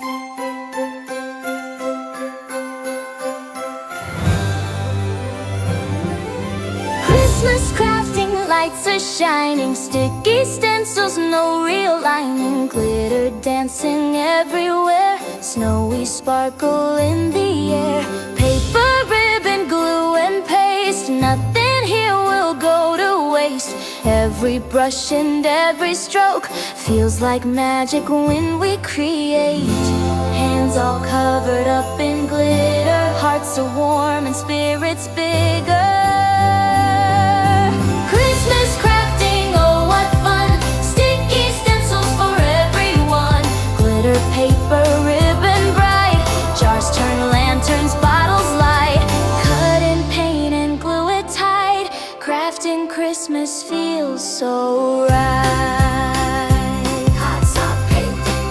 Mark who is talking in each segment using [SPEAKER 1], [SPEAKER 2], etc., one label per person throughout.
[SPEAKER 1] Christmas crafting, lights are shining, sticky stencils, no real lining, glitter dancing everywhere, snowy sparkle in the air. Paper, ribbon, glue and paste, nothing here will go to waste. Every brush and every stroke feels like magic when we create. Hands all covered up in glitter, hearts are warm and spirits bigger. Christmas crafting, oh what fun! Sticky stencils for everyone. Glitter, paper, ribbon bright, jars turn lanterns, bottles light. Cut and paint and glue it tight, crafting Christmas feels so right.
[SPEAKER 2] Hot sock painting,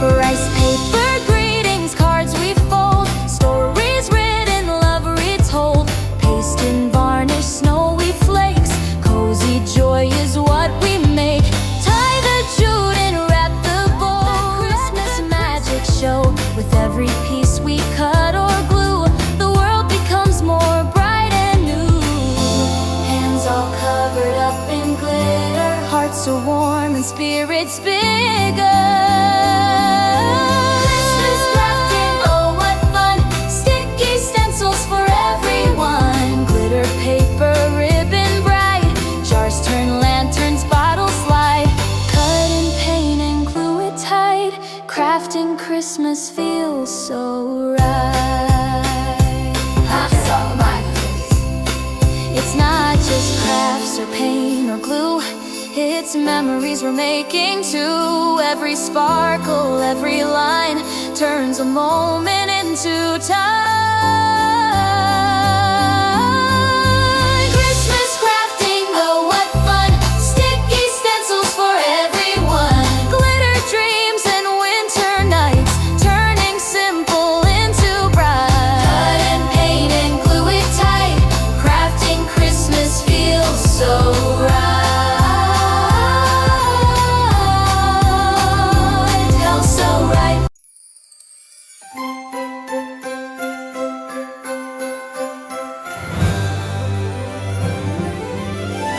[SPEAKER 1] Rice paper greetings, cards we fold, stories written, love retold. Paste and varnish, snowy flakes, cozy joy is what we make. Tie the jute and wrap the bow, Christmas magic show. With every piece we cut or glue, the world becomes more bright and new. Hands all covered up in glitter, hearts are warm and spirits bigger. Christmas crafting, oh what fun! Sticky stencils for everyone. Glitter, paper, ribbon bright, jars turn lanterns, bottles light. Cut and paint and glue it tight, crafting Christmas feels so right.
[SPEAKER 2] hot sock markers,
[SPEAKER 1] It's not just crafts or paint or glue, it's memories we're making too. Every sparkle, every line turns a moment into time. Christmas crafting, oh what fun! Sticky stencils for everyone. Glitter dreams and winter nights, turning simple into bright. Cut and paint and glue it tight, crafting Christmas feels so right. Feels so right.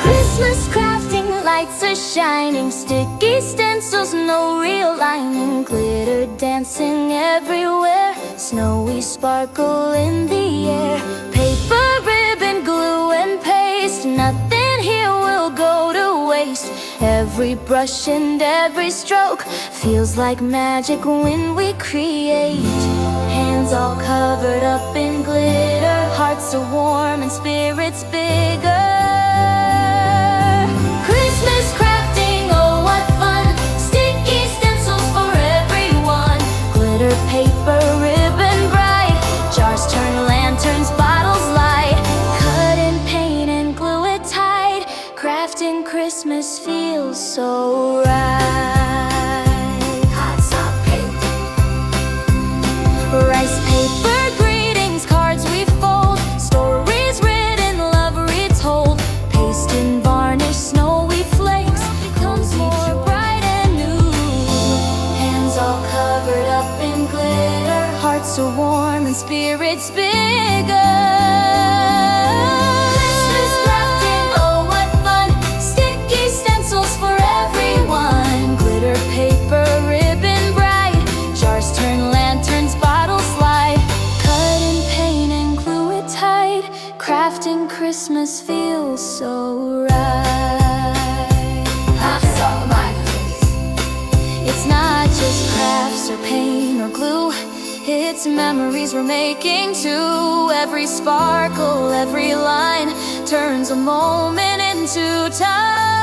[SPEAKER 1] Christmas crafting, lights are shining, sticky stencils, no real lining, glitter dancing everywhere, snowy sparkle in the air. Paper, ribbon, glue and paste, nothing here will go to waste. Every brush and every stroke feels like magic when we create. Hands all covered up in glitter, hearts are warm and spirits bigger. Christmas crafting, oh what fun! Sticky stencils for everyone. Glitter, paper, ribbon bright, jars turn lanterns, bottles light. Cut and paint and glue it tight, crafting Christmas feels so right.
[SPEAKER 2] hot sock painting,
[SPEAKER 1] Rice paper greetings, cards we fold, stories written, love retold. Paste and varnish, snowy flakes, becomes more bright and new. Hands all covered up in glitter, hearts are warm and spirits bigger. Christmas crafting, oh what fun! Sticky stencils for everyone. Glitter, paper, ribbon bright, jars turn lanterns, bottles light. Cut and paint and glue it tight, crafting Christmas feels so right.
[SPEAKER 2] hot sock markers,
[SPEAKER 1] It's not just crafts or paint or glue, it's memories we're making too. Every sparkle, every line turns a moment into time.